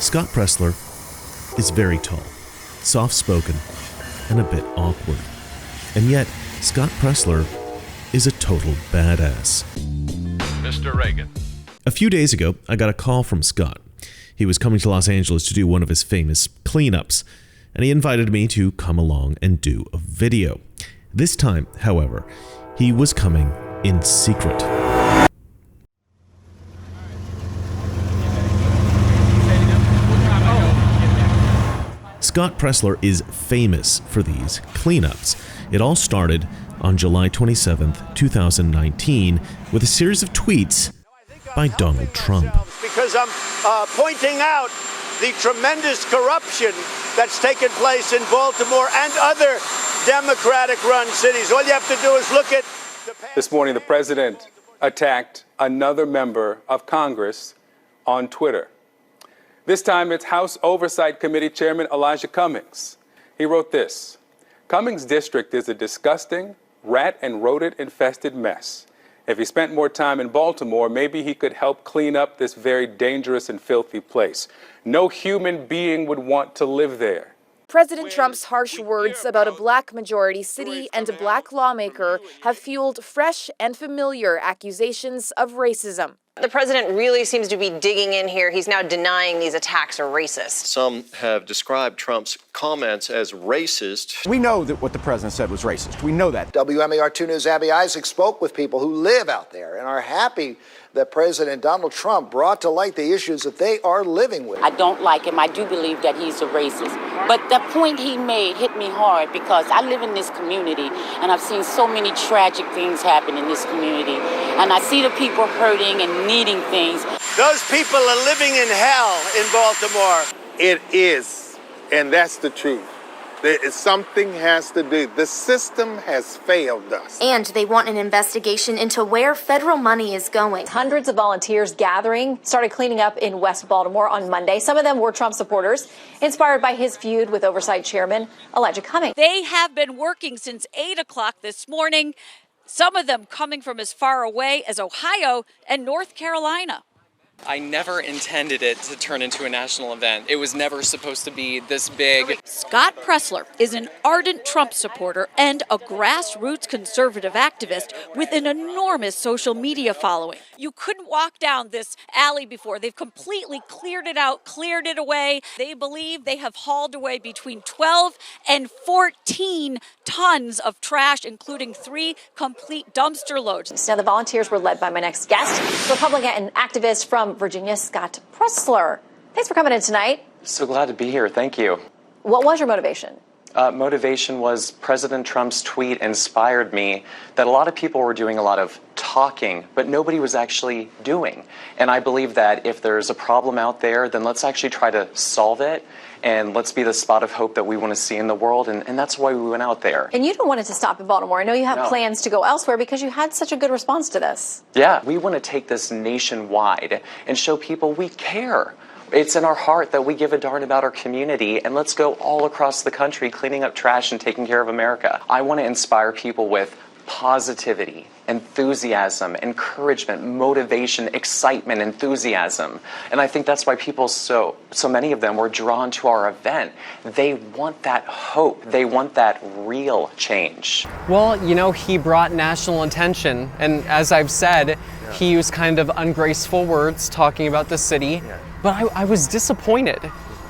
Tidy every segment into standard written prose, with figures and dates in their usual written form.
Scott Presler is very tall, soft-spoken, and a bit awkward. And yet, Scott Presler is a total badass. Mr. Reagan. A few days ago, I got a call from Scott. He was coming to Los Angeles to do one of his famous cleanups, and he invited me to come along and do a video. This time, however, he was coming in secret. Scott Presler is famous for these cleanups. It all started on July 27th, 2019, with a series of tweets by Donald Trump. Because I'm pointing out the tremendous corruption that's taken place in Baltimore and other Democratic-run cities. All you have to do is look at This morning, the president attacked another member of Congress on Twitter. This time, it's House Oversight Committee Chairman Elijah Cummings. He wrote this: Cummings' district is a disgusting, rat and rodent-infested mess. If he spent more time in Baltimore, maybe he could help clean up this very dangerous and filthy place. No human being would want to live there. President Trump's harsh words about a black majority city and a black lawmaker have fueled fresh and familiar accusations of racism. The president really seems to be digging in here. He's now denying these attacks are racist. Some have described Trump's comments as racist. We know that what the president said was racist. We know that. WMAR-2 News' Abby Isaac spoke with people who live out there and are happy that President Donald Trump brought to light the issues that they are living with. I don't like him. I do believe that he's a racist. But the point he made hit me hard because I live in this community and I've seen so many tragic things happen in this community. And I see the people hurting and needing things. Those people are living in hell in Baltimore. It is, and that's the truth. Something has to do. The system has failed us. And they want an investigation into where federal money is going. Hundreds of volunteers gathering started cleaning up in West Baltimore on Monday. Some of them were Trump supporters, inspired by his feud with Oversight Chairman Elijah Cummings. They have been working since 8 o'clock this morning, some of them coming from as far away as Ohio and North Carolina. I never intended it to turn into a national event. It was never supposed to be this big. Scott Presler is an ardent Trump supporter and a grassroots conservative activist with an enormous social media following. You couldn't walk down this alley before. They've completely cleared it out, cleared it away. They believe they have hauled away between 12 and 14 tons of trash, including 3 complete dumpster loads. Now, the volunteers were led by my next guest, Republican and activist from Virginia, Scott Presler. Thanks for coming in tonight. So glad to be here. Thank you. What was your motivation? Motivation was President Trump's tweet inspired me that a lot of people were doing a lot of talking, but nobody was actually doing. And I believe that if there's a problem out there, then let's actually try to solve it. And let's be the spot of hope that we want to see in the world. And that's why we went out there. And you don't want it to stop in Baltimore. I know you have plans to go elsewhere because you had such a good response to this. Yeah, we want to take this nationwide and show people we care. It's in our heart that we give a darn about our community, and let's go all across the country cleaning up trash and taking care of America. I want to inspire people with positivity, enthusiasm, encouragement, motivation, excitement, enthusiasm. And I think that's why people, so many of them were drawn to our event. They want that hope. They want that real change. Well, you know, he brought national attention. And as I've said, he used kind of ungraceful words talking about the city. But I was disappointed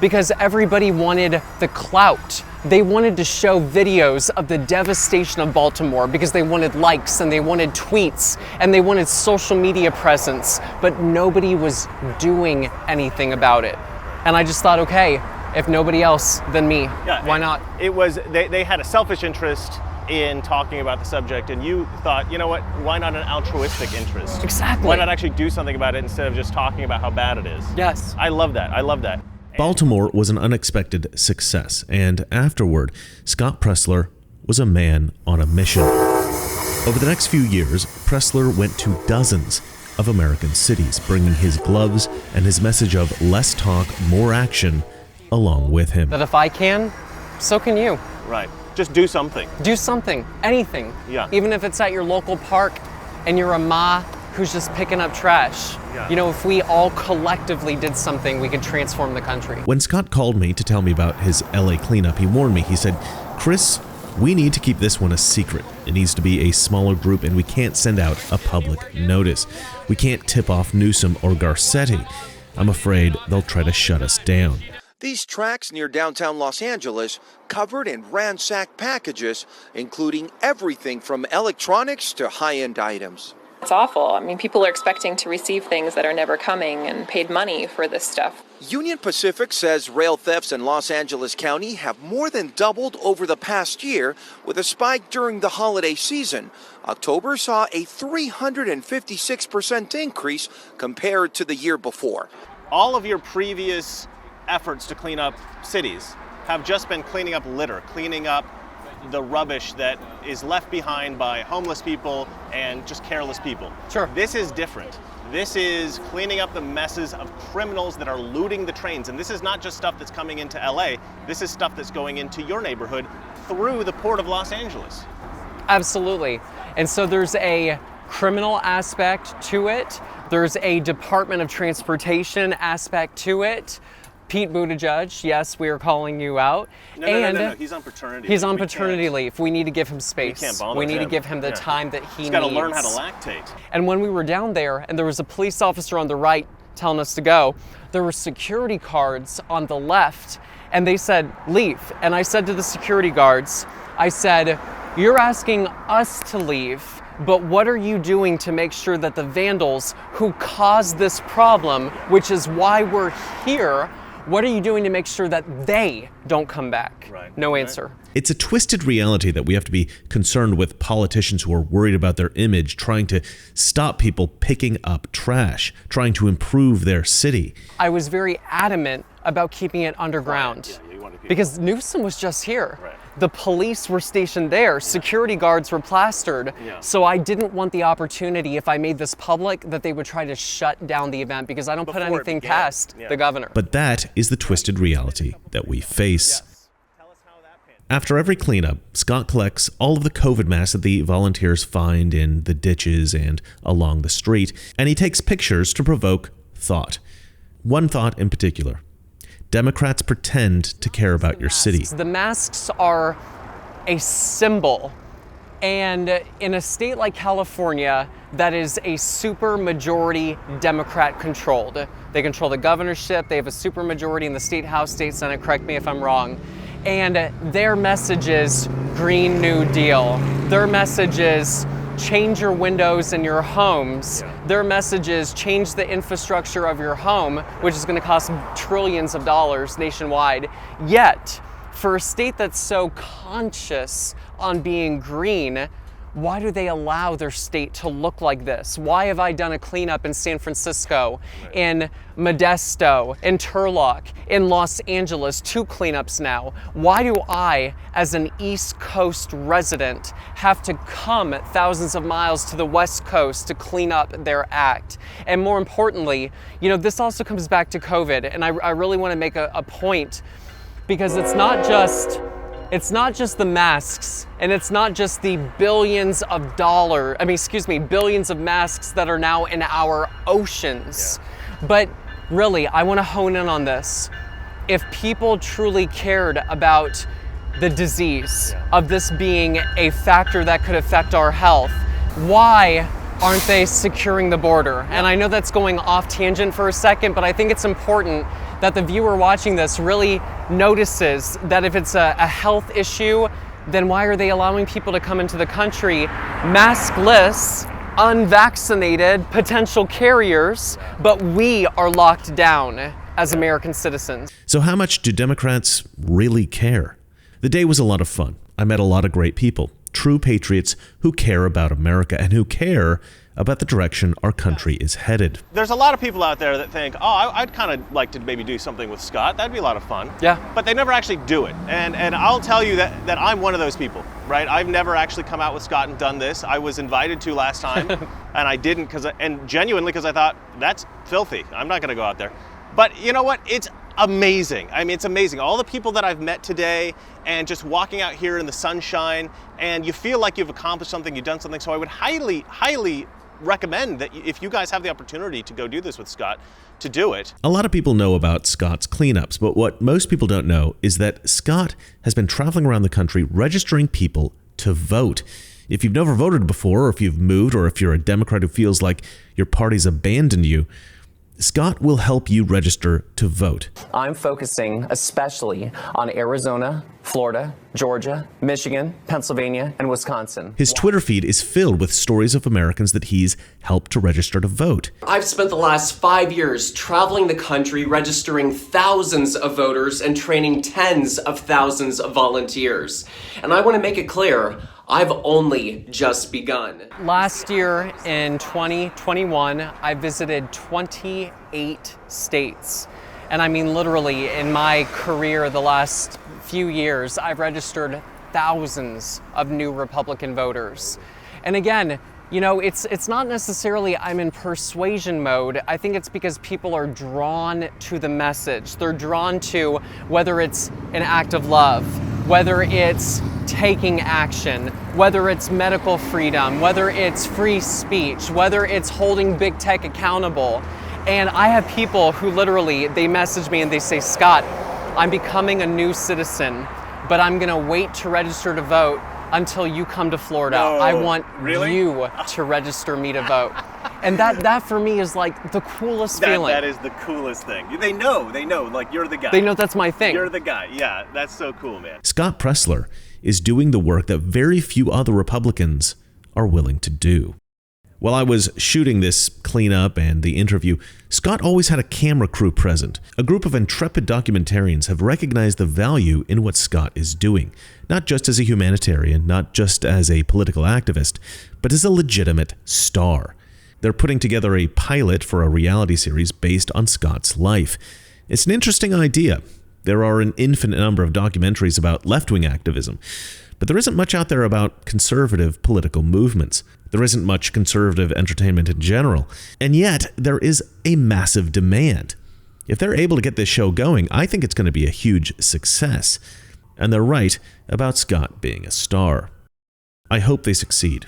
because everybody wanted the clout. They wanted to show videos of the devastation of Baltimore because they wanted likes and they wanted tweets and they wanted social media presence, but nobody was doing anything about it. And I just thought, okay, if nobody else, then me. Yeah, why not? It was, they had a selfish interest in talking about the subject, and you thought, you know what, why not an altruistic interest? Exactly. Why not actually do something about it instead of just talking about how bad it is? Yes. I love that. I love that. Baltimore was an unexpected success, and afterward, Scott Presler was a man on a mission. Over the next few years, Presler went to dozens of American cities, bringing his gloves and his message of less talk, more action along with him. That if I can, so can you. Right. Just do something. Do something. Anything. Yeah. Even if it's at your local park and you're a ma who's just picking up trash. Yeah. You know, if we all collectively did something, we could transform the country. When Scott called me to tell me about his LA cleanup, he warned me. He said, "Chris, we need to keep this one a secret. It needs to be a smaller group, and we can't send out a public notice. We can't tip off Newsom or Garcetti. I'm afraid they'll try to shut us down." These tracks near downtown Los Angeles covered in ransacked packages, including everything from electronics to high-end items. It's awful. I mean, people are expecting to receive things that are never coming and paid money for this stuff. Union Pacific says rail thefts in Los Angeles County have more than doubled over the past year, with a spike during the holiday season. October saw a 356% increase compared to the year before. All of your previous efforts to clean up cities have just been cleaning up litter, cleaning up the rubbish that is left behind by homeless people and just careless people. Sure. This is different. This is cleaning up the messes of criminals that are looting the trains. And this is not just stuff that's coming into LA. This is stuff that's going into your neighborhood through the Port of Los Angeles. Absolutely. And so there's a criminal aspect to it. There's a Department of Transportation aspect to it. Pete Buttigieg, yes, we are calling you out. No. He's on paternity leave. He's on paternity leave. We need to give him space. We can't bother We need him. to give him the time that he needs. He's got to learn how to lactate. And when we were down there and there was a police officer on the right telling us to go, there were security guards on the left and they said, "Leave." And I said to the security guards, I said, "You're asking us to leave, but what are you doing to make sure that the vandals who caused this problem, which is why we're here, what are you doing to make sure that they don't come back?" Right. No answer. It's a twisted reality that we have to be concerned with politicians who are worried about their image, trying to stop people picking up trash, trying to improve their city. I was very adamant about keeping it underground because Newsom was just here. Right. The police were stationed there. Security guards were plastered. Yeah. So I didn't want the opportunity, if I made this public, that they would try to shut down the event because I don't put anything past the governor. But that is the twisted reality that we face. After every cleanup, Scott collects all of the COVID masks that the volunteers find in the ditches and along the street, and he takes pictures to provoke thought. One thought in particular: Democrats pretend to care about your city. The masks are a symbol. And in a state like California, that is a super majority Democrat controlled. They control the governorship. They have a super majority in the state house, state senate, correct me if I'm wrong. And their message is Green New Deal. Their message is change your windows in your homes. Their message is change the infrastructure of your home, which is going to cost trillions of dollars nationwide. Yet, for a state that's so conscious on being green, why do they allow their state to look like this? Why have I done a cleanup in San Francisco, in Modesto, in Turlock, in Los Angeles, 2 cleanups now? Why do I, as an East Coast resident, have to come thousands of miles to the West Coast to clean up their act? And more importantly, you know, this also comes back to COVID, and I really want to make a point, because it's not just the masks, and it's not just the billions of masks that are now in our oceans. But really, I want to hone in on this. If people truly cared about the disease of this being a factor that could affect our health, why aren't they securing the border? And I know that's going off tangent for a second, but I think it's important that the viewer watching this really notices that if it's a health issue, then why are they allowing people to come into the country maskless, unvaccinated, potential carriers, but we are locked down as American citizens? So how much do Democrats really care? The day was a lot of fun. I met a lot of great people, true patriots who care about America and who care about the direction our country is headed. There's a lot of people out there that think, oh, I'd kind of like to maybe do something with Scott. That'd be a lot of fun. Yeah. But they never actually do it. And I'll tell you that I'm one of those people, right? I've never actually come out with Scott and done this. I was invited to last time, and I didn't genuinely because I thought, that's filthy. I'm not going to go out there. But you know what? It's amazing. I mean, it's amazing. All the people that I've met today, and just walking out here in the sunshine, and you feel like you've accomplished something, you've done something. So I would highly, highly recommend that if you guys have the opportunity to go do this with Scott, to do it. A lot of people know about Scott's cleanups, but what most people don't know is that Scott has been traveling around the country registering people to vote. If you've never voted before, or if you've moved, or if you're a Democrat who feels like your party's abandoned you, Scott will help you register to vote. I'm focusing especially on Arizona, Florida, Georgia, Michigan, Pennsylvania, and Wisconsin. His Twitter feed is filled with stories of Americans that he's helped to register to vote. I've spent the last 5 years traveling the country, registering thousands of voters and training tens of thousands of volunteers. And I want to make it clear, I've only just begun. Last year in 2021, I visited 28 states. And I mean literally in my career the last few years, I've registered thousands of new Republican voters. And again, you know, it's not necessarily I'm in persuasion mode. I think it's because people are drawn to the message. They're drawn to whether it's an act of love, whether it's taking action, whether it's medical freedom, whether it's free speech, whether it's holding big tech accountable. And I have people who literally, they message me and they say, Scott, I'm becoming a new citizen, but I'm gonna wait to register to vote until you come to Florida. No, I want really? you to register me to vote. And that for me is like the coolest feeling. That is the coolest thing. They know, like you're the guy. They know that's my thing. You're the guy, yeah, that's so cool, man. Scott Presler is doing the work that very few other Republicans are willing to do. While I was shooting this cleanup and the interview, Scott always had a camera crew present. A group of intrepid documentarians have recognized the value in what Scott is doing, not just as a humanitarian, not just as a political activist, but as a legitimate star. They're putting together a pilot for a reality series based on Scott's life. It's an interesting idea. There are an infinite number of documentaries about left-wing activism, but there isn't much out there about conservative political movements. There isn't much conservative entertainment in general, and yet there is a massive demand. If they're able to get this show going, I think it's going to be a huge success. And they're right about Scott being a star. I hope they succeed.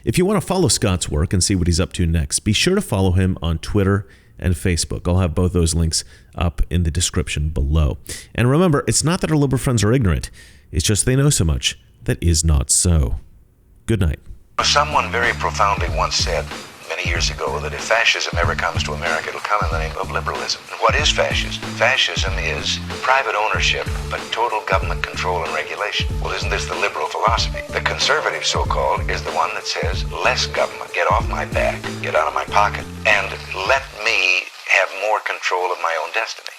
If you want to follow Scott's work and see what he's up to next, be sure to follow him on Twitter and Facebook. I'll have both those links up in the description below. And remember, it's not that our liberal friends are ignorant. It's just they know so much that is not so. Good night. Someone very profoundly once said many years ago that if fascism ever comes to America, it'll come in the name of liberalism. And what is fascism? Fascism is private ownership, but total government control and regulation. Well, isn't this the liberal philosophy? The conservative, so-called, is the one that says, less government, get off my back, get out of my pocket, and let me have more control of my own destiny.